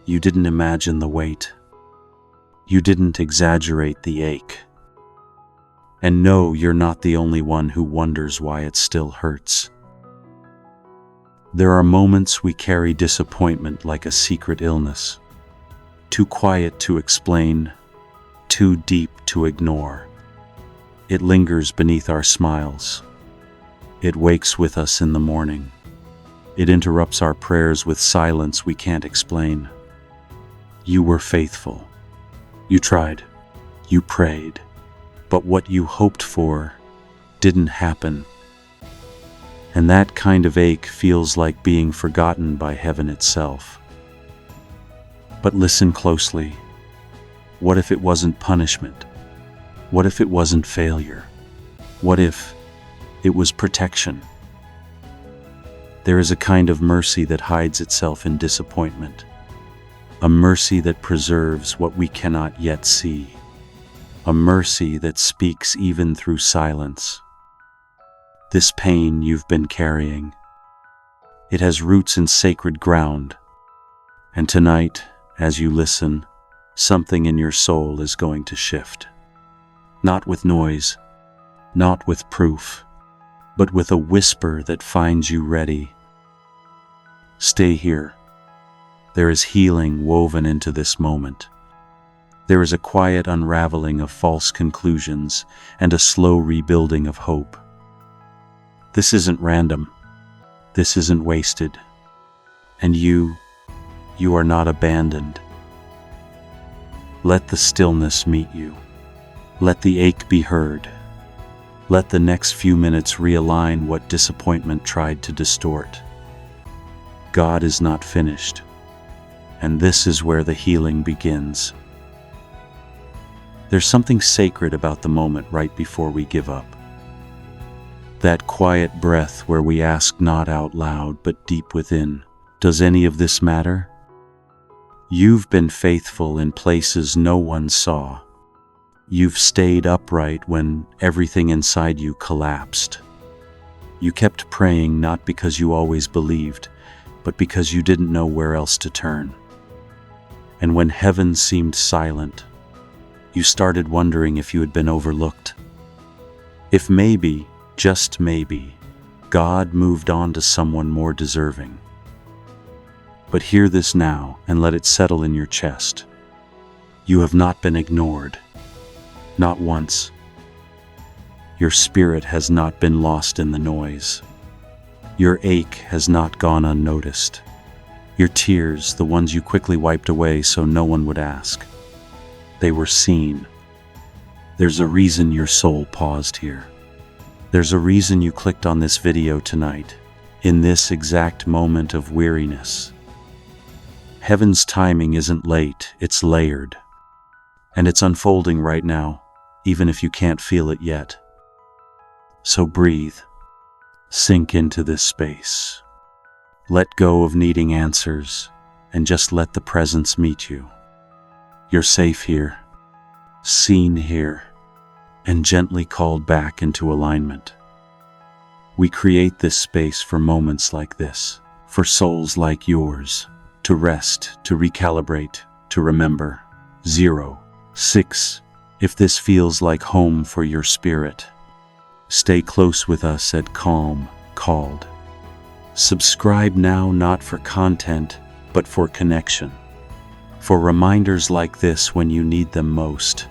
You didn't imagine the weight. You didn't exaggerate the ache. And no, you're not the only one who wonders why it still hurts. There are moments we carry disappointment like a secret illness, too quiet to explain, too deep to ignore. It lingers beneath our smiles. It wakes with us in the morning. It interrupts our prayers with silence we can't explain. You were faithful. You tried. You prayed. But what you hoped for didn't happen. And that kind of ache feels like being forgotten by heaven itself. But listen closely. What if it wasn't punishment? What if it wasn't failure? What if it was protection? There is a kind of mercy that hides itself in disappointment. A mercy that preserves what we cannot yet see. A mercy that speaks even through silence. This pain you've been carrying, it has roots in sacred ground. And tonight, as you listen, something in your soul is going to shift. Not with noise, not with proof, but with a whisper that finds you ready. Stay here. There is healing woven into this moment. There is a quiet unraveling of false conclusions and a slow rebuilding of hope. This isn't random. This isn't wasted. And you are not abandoned. Let the stillness meet you. Let the ache be heard. Let the next few minutes realign what disappointment tried to distort. God is not finished. And this is where the healing begins. There's something sacred about the moment right before we give up. That quiet breath where we ask not out loud but deep within, does any of this matter? You've been faithful in places no one saw. You've stayed upright when everything inside you collapsed. You kept praying not because you always believed, but because you didn't know where else to turn. And when heaven seemed silent, you started wondering if you had been overlooked. If maybe, just maybe, God moved on to someone more deserving. But hear this now and let it settle in your chest. You have not been ignored. Not once. Your spirit has not been lost in the noise. Your ache has not gone unnoticed. Your tears, the ones you quickly wiped away so no one would ask, they were seen. There's a reason your soul paused here. There's a reason you clicked on this video tonight, in this exact moment of weariness. Heaven's timing isn't late, it's layered. And it's unfolding right now, even if you can't feel it yet. So breathe. Sink into this space. Let go of needing answers, and just let the presence meet you. You're safe here, seen here, and gently called back into alignment. We create this space for moments like this, for souls like yours, to rest, to recalibrate, to remember. 0, 6. If this feels like home for your spirit, stay close with us at Calm Called. Subscribe now, not for content, but for connection. For reminders like this when you need them most.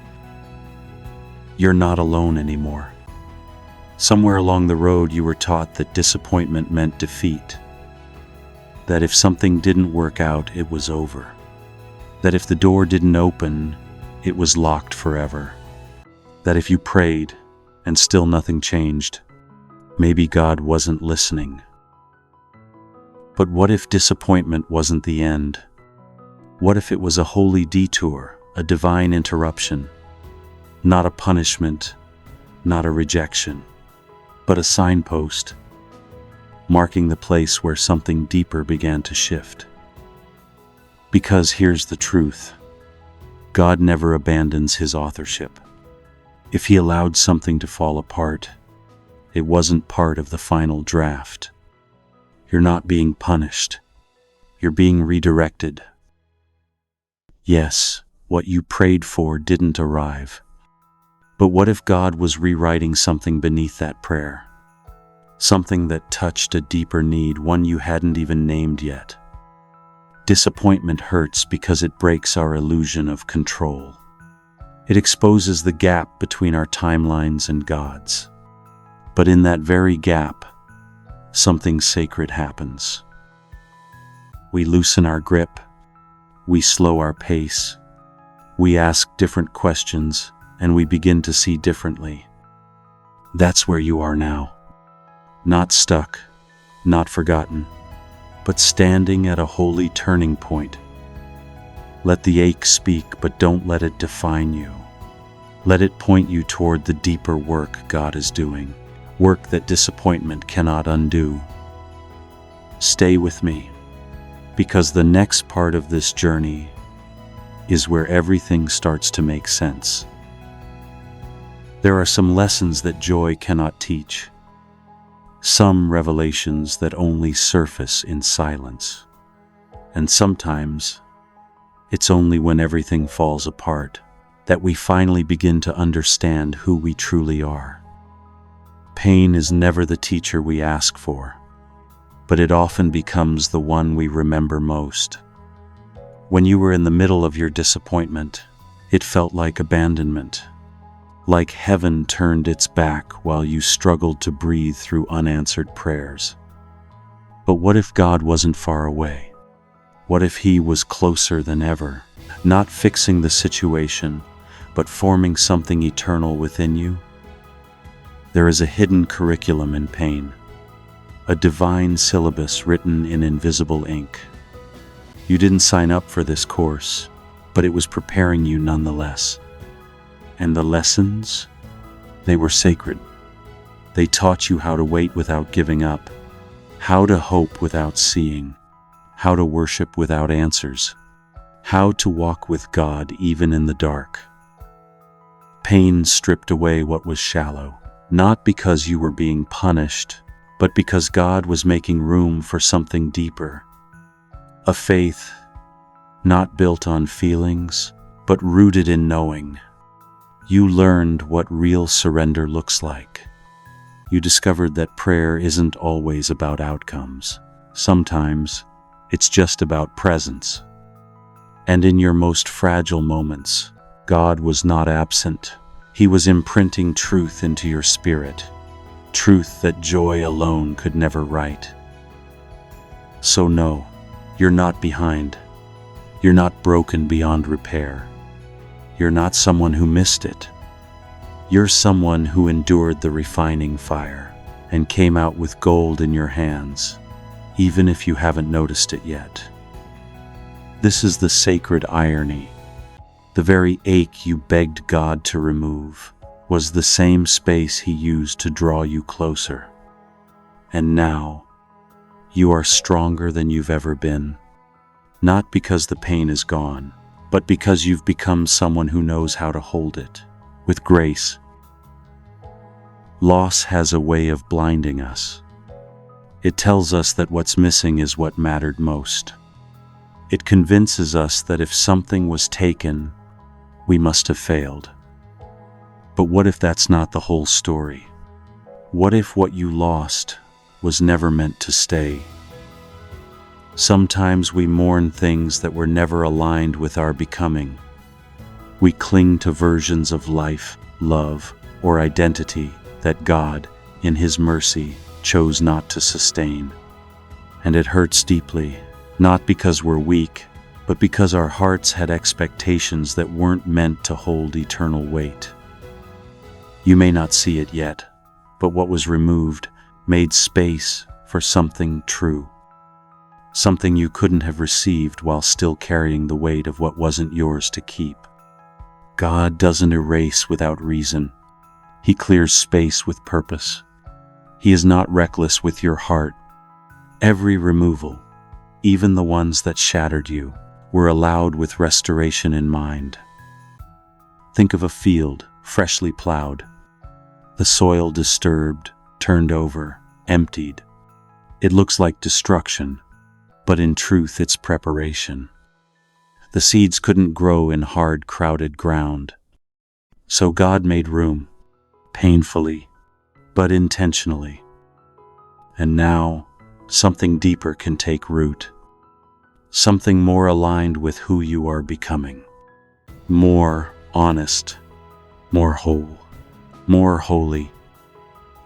You're not alone anymore. Somewhere along the road you were taught that disappointment meant defeat. That if something didn't work out, it was over. That if the door didn't open, it was locked forever. That if you prayed and still nothing changed, maybe God wasn't listening. But what if disappointment wasn't the end? What if it was a holy detour, a divine interruption? Not a punishment, not a rejection, but a signpost, marking the place where something deeper began to shift. Because here's the truth. God never abandons his authorship. If he allowed something to fall apart, it wasn't part of the final draft. You're not being punished. You're being redirected. Yes, what you prayed for didn't arrive. But what if God was rewriting something beneath that prayer? Something that touched a deeper need, one you hadn't even named yet. Disappointment hurts because it breaks our illusion of control. It exposes the gap between our timelines and God's. But in that very gap, something sacred happens. We loosen our grip, we slow our pace, we ask different questions, and we begin to see differently. That's where you are now. Not stuck, not forgotten, but standing at a holy turning point. Let the ache speak, but don't let it define you. Let it point you toward the deeper work God is doing, work that disappointment cannot undo. Stay with me, because the next part of this journey is where everything starts to make sense. There are some lessons that joy cannot teach, some revelations that only surface in silence, and sometimes it's only when everything falls apart that we finally begin to understand who we truly are. Pain is never the teacher we ask for, but it often becomes the one we remember most. When you were in the middle of your disappointment, it felt like abandonment, like heaven turned its back while you struggled to breathe through unanswered prayers. But what if God wasn't far away? What if He was closer than ever, not fixing the situation, but forming something eternal within you? There is a hidden curriculum in pain, a divine syllabus written in invisible ink. You didn't sign up for this course, but it was preparing you nonetheless. And the lessons? They were sacred. They taught you how to wait without giving up, how to hope without seeing, how to worship without answers, how to walk with God even in the dark. Pain stripped away what was shallow, not because you were being punished, but because God was making room for something deeper. A faith not built on feelings, but rooted in knowing. You learned what real surrender looks like. You discovered that prayer isn't always about outcomes. Sometimes it's just about presence. And in your most fragile moments, God was not absent. He was imprinting truth into your spirit, truth that joy alone could never write. So no, you're not behind. You're not broken beyond repair. You're not someone who missed it. You're someone who endured the refining fire and came out with gold in your hands, even if you haven't noticed it yet. This is the sacred irony. The very ache you begged God to remove was the same space He used to draw you closer. And now, you are stronger than you've ever been, not because the pain is gone, but because you've become someone who knows how to hold it with grace. Loss has a way of blinding us. It tells us that what's missing is what mattered most. It convinces us that if something was taken, we must have failed. But what if that's not the whole story? What if what you lost was never meant to stay? Sometimes we mourn things that were never aligned with our becoming. We cling to versions of life, love, or identity that God, in His mercy, chose not to sustain. And it hurts deeply, not because we're weak, but because our hearts had expectations that weren't meant to hold eternal weight. You may not see it yet, but what was removed made space for something true. Something you couldn't have received while still carrying the weight of what wasn't yours to keep. God doesn't erase without reason. He clears space with purpose. He is not reckless with your heart. Every removal, even the ones that shattered you, were allowed with restoration in mind. Think of a field freshly plowed, the soil disturbed, turned over, emptied. It looks like destruction, but in truth it's preparation. The seeds couldn't grow in hard, crowded ground. So God made room, painfully, but intentionally. And now, something deeper can take root. Something more aligned with who you are becoming. More honest, more whole, more holy.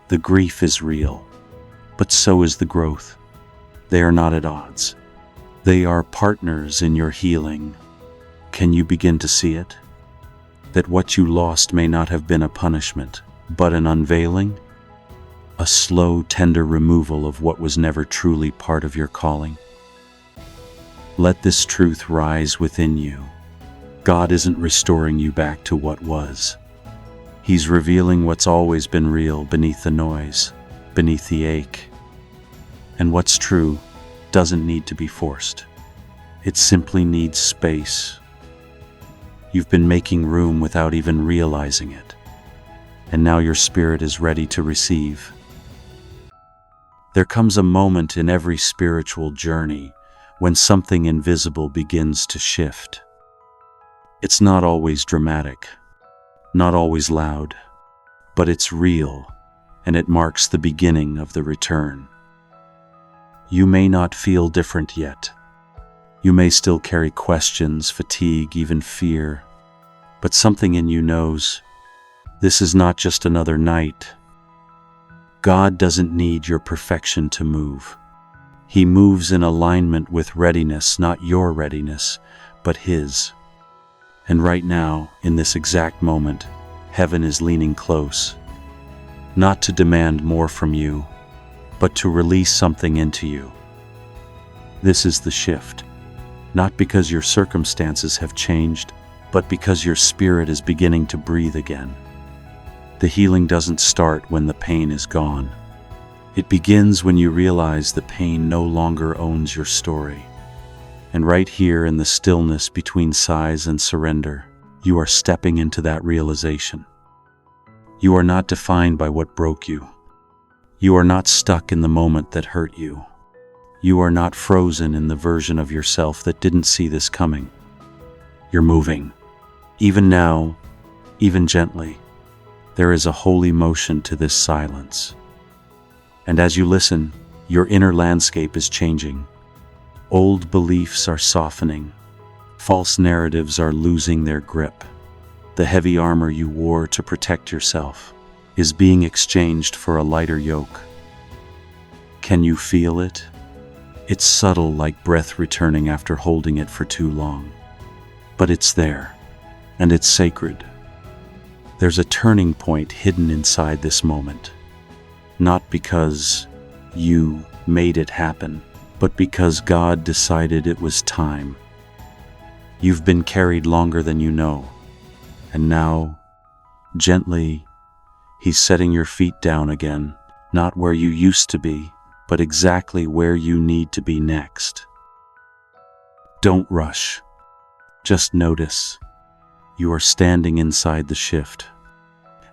The grief is real, but so is the growth. They are not at odds. They are partners in your healing. Can you begin to see it? That what you lost may not have been a punishment, but an unveiling? A slow, tender removal of what was never truly part of your calling? Let this truth rise within you. God isn't restoring you back to what was. He's revealing what's always been real beneath the noise, beneath the ache. And what's true doesn't need to be forced. It simply needs space. You've been making room without even realizing it. And now your spirit is ready to receive. There comes a moment in every spiritual journey when something invisible begins to shift. It's not always dramatic, not always loud, but it's real, and it marks the beginning of the return. You may not feel different yet. You may still carry questions, fatigue, even fear, but something in you knows this is not just another night. God doesn't need your perfection to move. He moves in alignment with readiness, not your readiness, but His. And right now, in this exact moment, heaven is leaning close, not to demand more from you, but to release something into you. This is the shift, not because your circumstances have changed, but because your spirit is beginning to breathe again. The healing doesn't start when the pain is gone. It begins when you realize the pain no longer owns your story. And right here in the stillness between sighs and surrender, you are stepping into that realization. You are not defined by what broke you. You are not stuck in the moment that hurt you. You are not frozen in the version of yourself that didn't see this coming. You're moving. Even now, even gently, there is a holy motion to this silence. And as you listen, your inner landscape is changing. Old beliefs are softening. False narratives are losing their grip. The heavy armor you wore to protect yourself is being exchanged for a lighter yoke. Can you feel it? It's subtle, like breath returning after holding it for too long. But it's there, and it's sacred. There's a turning point hidden inside this moment. Not because you made it happen, but because God decided it was time. You've been carried longer than you know, and now, gently, He's setting your feet down again, not where you used to be, but exactly where you need to be next. Don't rush. Just notice. You are standing inside the shift,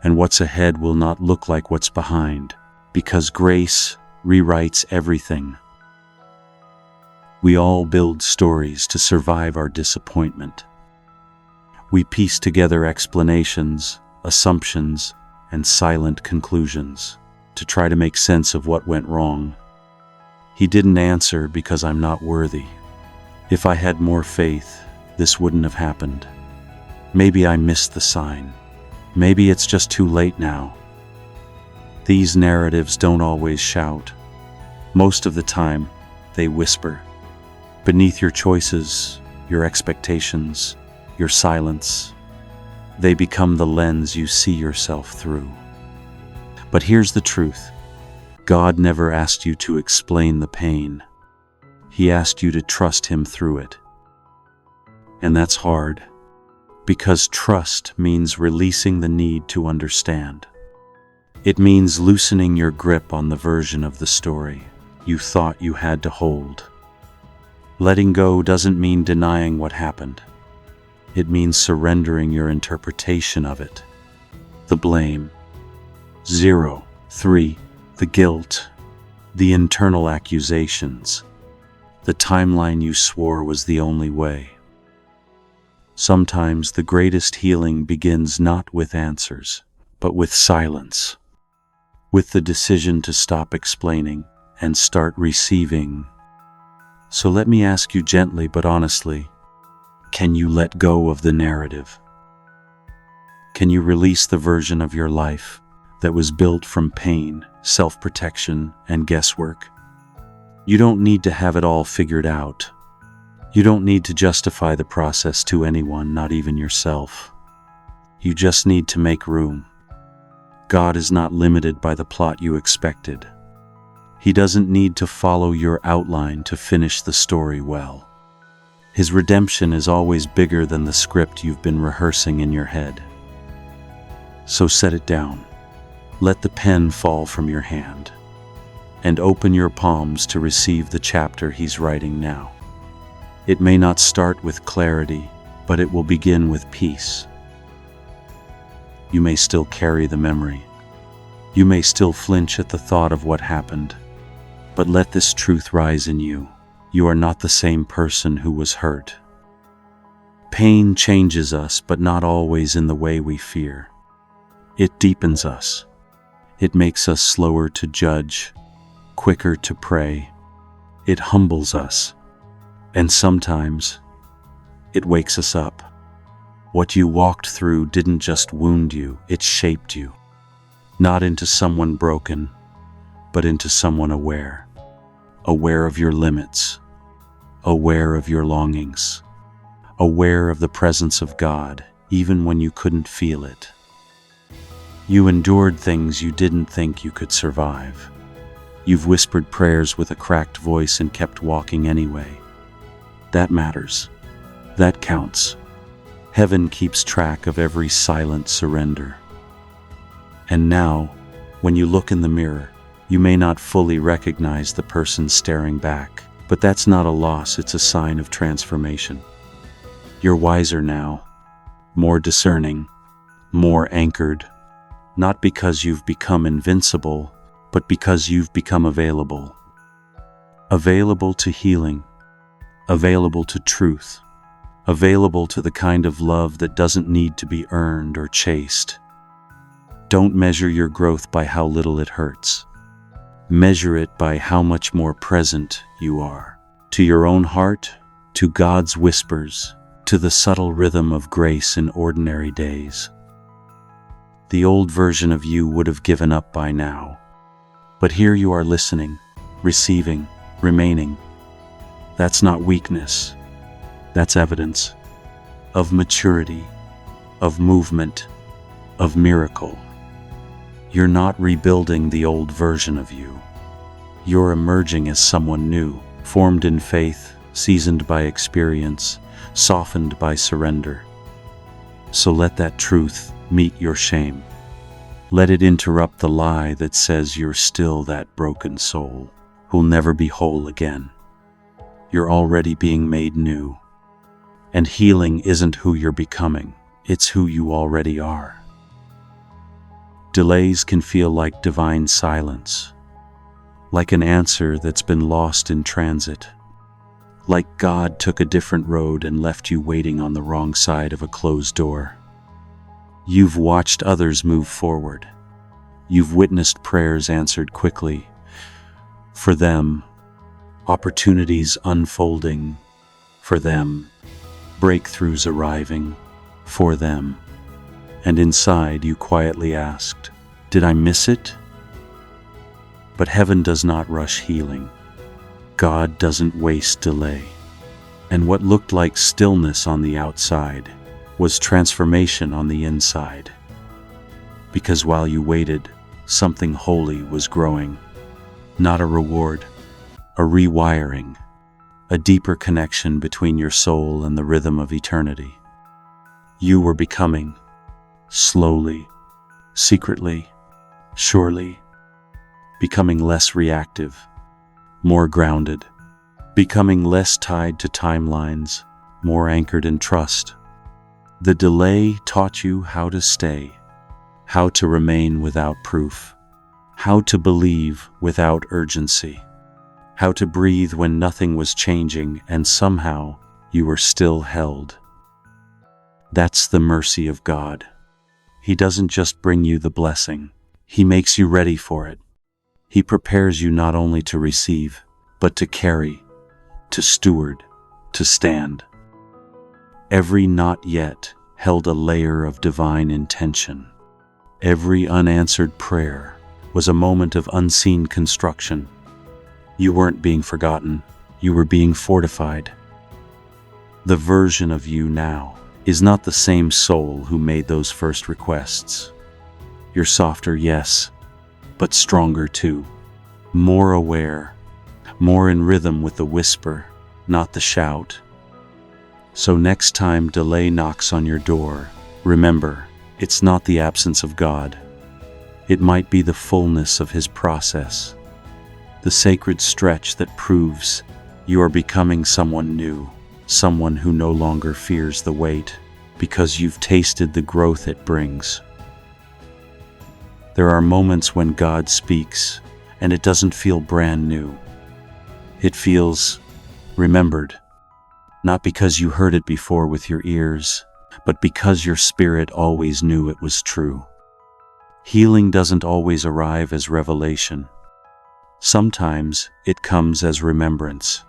and what's ahead will not look like what's behind, because grace rewrites everything. We all build stories to survive our disappointment. We piece together explanations, assumptions, and silent conclusions to try to make sense of what went wrong. He didn't answer because I'm not worthy. If I had more faith, this wouldn't have happened. Maybe I missed the sign. Maybe it's just too late now. These narratives don't always shout. Most of the time, they whisper. Beneath your choices, your expectations, your silence, they become the lens you see yourself through. But here's the truth. God never asked you to explain the pain. He asked you to trust Him through it. And that's hard, because trust means releasing the need to understand. It means loosening your grip on the version of the story you thought you had to hold. Letting go doesn't mean denying what happened. It means surrendering your interpretation of it. The blame. 0, 3. The guilt. The internal accusations. The timeline you swore was the only way. Sometimes the greatest healing begins not with answers, but with silence, with the decision to stop explaining and start receiving. So let me ask you gently but honestly, can you let go of the narrative? Can you release the version of your life that was built from pain, self-protection, and guesswork? You don't need to have it all figured out. You don't need to justify the process to anyone, not even yourself. You just need to make room. God is not limited by the plot you expected. He doesn't need to follow your outline to finish the story well. His redemption is always bigger than the script you've been rehearsing in your head. So set it down. Let the pen fall from your hand, and open your palms to receive the chapter he's writing now. It may not start with clarity, but it will begin with peace. You may still carry the memory. You may still flinch at the thought of what happened, but let this truth rise in you. You are not the same person who was hurt. Pain changes us, but not always in the way we fear. It deepens us. It makes us slower to judge, quicker to pray. It humbles us. And sometimes, it wakes us up. What you walked through didn't just wound you, it shaped you. Not into someone broken, but into someone aware. Aware of your limits. Aware of your longings. Aware of the presence of God, even when you couldn't feel it. You endured things you didn't think you could survive. You've whispered prayers with a cracked voice and kept walking anyway. That matters. That counts. Heaven keeps track of every silent surrender. And now, when you look in the mirror, you may not fully recognize the person staring back, but that's not a loss, it's a sign of transformation. You're wiser now, more discerning, more anchored. Not because you've become invincible, but because you've become available. Available to healing, available to truth, available to the kind of love that doesn't need to be earned or chased. Don't measure your growth by how little it hurts. Measure it by how much more present you are. To your own heart, to God's whispers, to the subtle rhythm of grace in ordinary days. The old version of you would have given up by now. But here you are listening, receiving, remaining. That's not weakness. That's evidence of maturity, of movement, of miracle. You're not rebuilding the old version of you. You're emerging as someone new, formed in faith, seasoned by experience, softened by surrender. So let that truth meet your shame. Let it interrupt the lie that says you're still that broken soul who'll never be whole again. You're already being made new. And healing isn't who you're becoming, it's who you already are. Delays can feel like divine silence, like an answer that's been lost in transit, like God took a different road and left you waiting on the wrong side of a closed door. You've watched others move forward. You've witnessed prayers answered quickly. For them, opportunities unfolding. For them, breakthroughs arriving. For them. And inside you quietly asked, did I miss it? But heaven does not rush healing. God doesn't waste delay. And what looked like stillness on the outside was transformation on the inside. Because while you waited, something holy was growing. Not a reward, a rewiring, a deeper connection between your soul and the rhythm of eternity. You were becoming, slowly, secretly, surely, becoming less reactive, more grounded, becoming less tied to timelines, more anchored in trust. The delay taught you how to stay, how to remain without proof, how to believe without urgency, how to breathe when nothing was changing and somehow you were still held. That's the mercy of God. He doesn't just bring you the blessing. He makes you ready for it. He prepares you not only to receive, but to carry, to steward, to stand. Every not yet held a layer of divine intention. Every unanswered prayer was a moment of unseen construction. You weren't being forgotten, you were being fortified. The version of you now is not the same soul who made those first requests. You're softer, yes, but stronger too. More aware, more in rhythm with the whisper, not the shout. So next time delay knocks on your door, remember, it's not the absence of God. It might be the fullness of His process, the sacred stretch that proves you are becoming someone new, someone who no longer fears the wait, because you've tasted the growth it brings. There are moments when God speaks, and it doesn't feel brand new. It feels remembered, not because you heard it before with your ears, but because your spirit always knew it was true. Healing doesn't always arrive as revelation. Sometimes it comes as remembrance.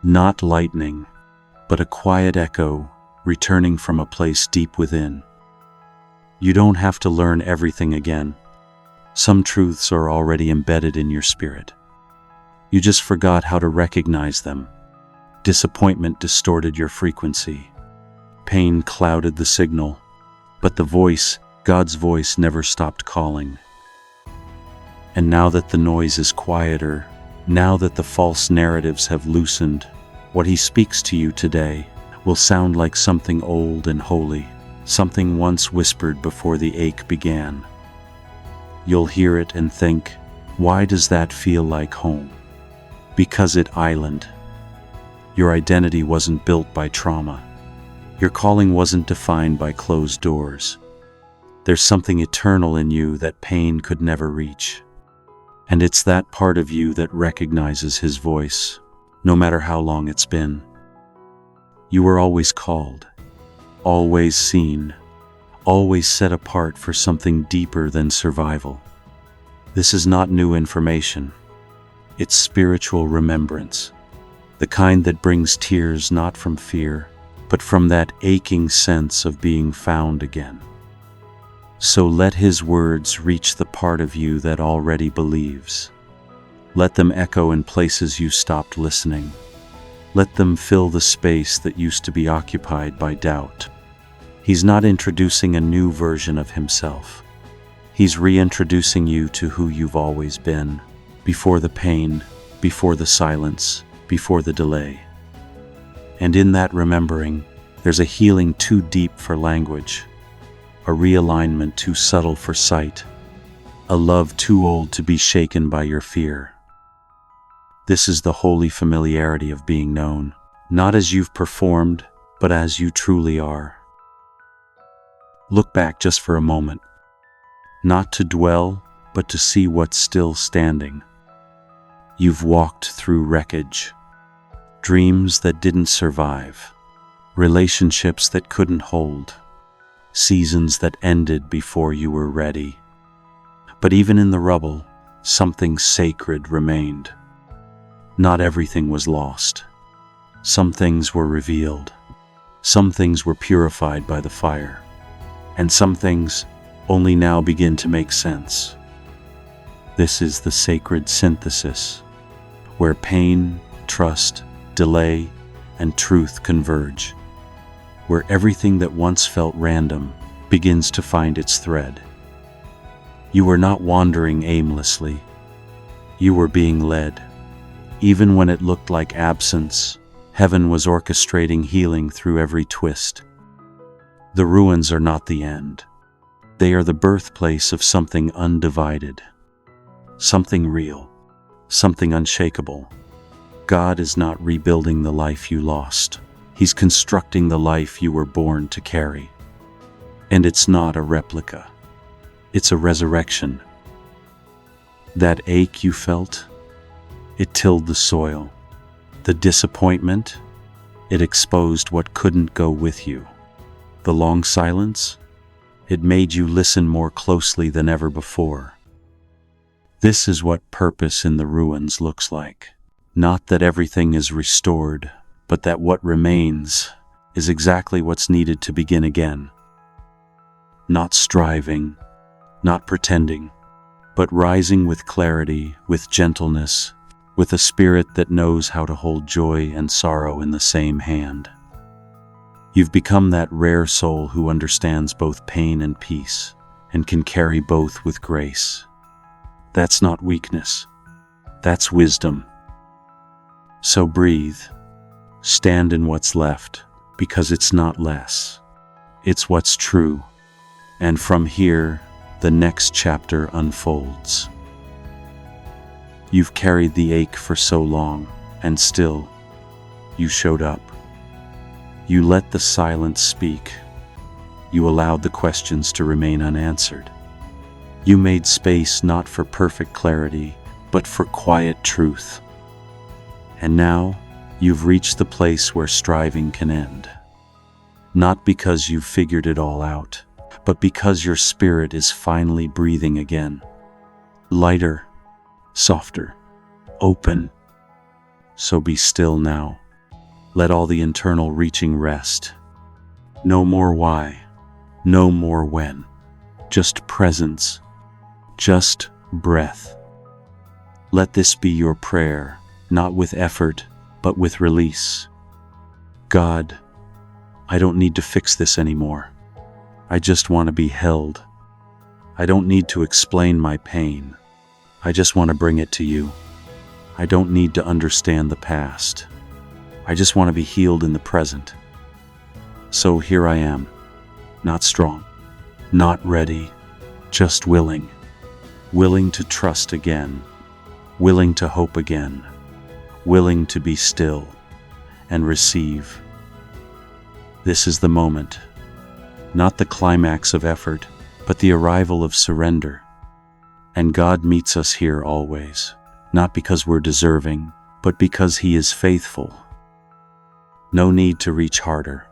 Not lightning, but a quiet echo returning from a place deep within. You don't have to learn everything again. Some truths are already embedded in your spirit. You just forgot how to recognize them. Disappointment distorted your frequency. Pain clouded the signal, but the voice, God's voice, never stopped calling. And now that the noise is quieter, now that the false narratives have loosened, what He speaks to you today will sound like something old and holy, something once whispered before the ache began. You'll hear it and think, why does that feel like home? Because it island. Your identity wasn't built by trauma. Your calling wasn't defined by closed doors. There's something eternal in you that pain could never reach. And it's that part of you that recognizes His voice, no matter how long it's been. You were always called, always seen, always set apart for something deeper than survival. This is not new information. It's spiritual remembrance, the kind that brings tears not from fear, but from that aching sense of being found again. So let His words reach the part of you that already believes. Let them echo in places you stopped listening. Let them fill the space that used to be occupied by doubt. He's not introducing a new version of Himself. He's reintroducing you to who you've always been, before the pain, before the silence, before the delay. And in that remembering, there's a healing too deep for language, a realignment too subtle for sight, a love too old to be shaken by your fear. This is the holy familiarity of being known, not as you've performed, but as you truly are. Look back just for a moment, not to dwell, but to see what's still standing. You've walked through wreckage, dreams that didn't survive, relationships that couldn't hold, seasons that ended before you were ready. But even in the rubble, something sacred remained. Not everything was lost. Some things were revealed. Some things were purified by the fire. And some things only now begin to make sense. This is the sacred synthesis, where pain, trust, delay, and truth converge, where everything that once felt random begins to find its thread. You were not wandering aimlessly. You were being led. Even when it looked like absence, heaven was orchestrating healing through every twist. The ruins are not the end. They are the birthplace of something undivided, something real, something unshakable. God is not rebuilding the life you lost. He's constructing the life you were born to carry. And it's not a replica. It's a resurrection. That ache you felt, it tilled the soil. The disappointment, it exposed what couldn't go with you. The long silence? It made you listen more closely than ever before. This is what purpose in the ruins looks like. Not that everything is restored, but that what remains is exactly what's needed to begin again. Not striving, not pretending, but rising with clarity, with gentleness, with a spirit that knows how to hold joy and sorrow in the same hand. You've become that rare soul who understands both pain and peace, and can carry both with grace. That's not weakness. That's wisdom. So breathe. Stand in what's left, because it's not less. It's what's true. And from here, the next chapter unfolds. You've carried the ache for so long, and still, you showed up. You let the silence speak. You allowed the questions to remain unanswered. You made space not for perfect clarity, but for quiet truth. And now, you've reached the place where striving can end. Not because you've figured it all out, but because your spirit is finally breathing again. Lighter, softer, open. So be still now. Let all the internal reaching rest. No more why, no more when. Just presence, just breath. Let this be your prayer, not with effort, but with release. God, I don't need to fix this anymore. I just want to be held. I don't need to explain my pain. I just want to bring it to you. I don't need to understand the past. I just want to be healed in the present. So here I am, not strong, not ready, just willing. Willing to trust again, willing to hope again, willing to be still and receive. This is the moment, not the climax of effort, but the arrival of surrender. And God meets us here always, not because we're deserving, but because He is faithful. No need to reach harder.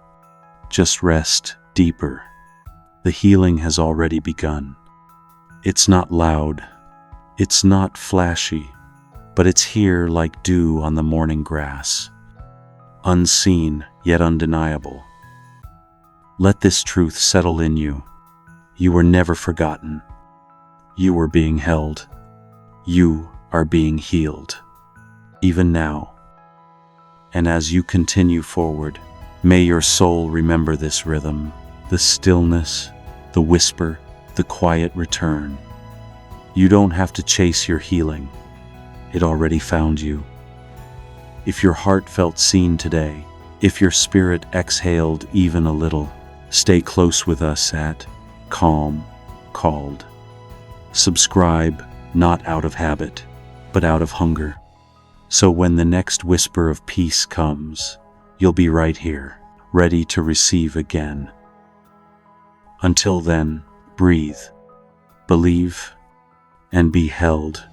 Just rest deeper. The healing has already begun. It's not loud. It's not flashy. But it's here like dew on the morning grass. Unseen, yet undeniable. Let this truth settle in you. You were never forgotten. You were being held. You are being healed. Even now. And as you continue forward, may your soul remember this rhythm, the stillness, the whisper, the quiet return. You don't have to chase your healing. It already found you. If your heart felt seen today, if your spirit exhaled even a little, stay close with us at Calm Called. Subscribe, not out of habit, but out of hunger. So when the next whisper of peace comes, you'll be right here, ready to receive again. Until then, breathe, believe, and be held.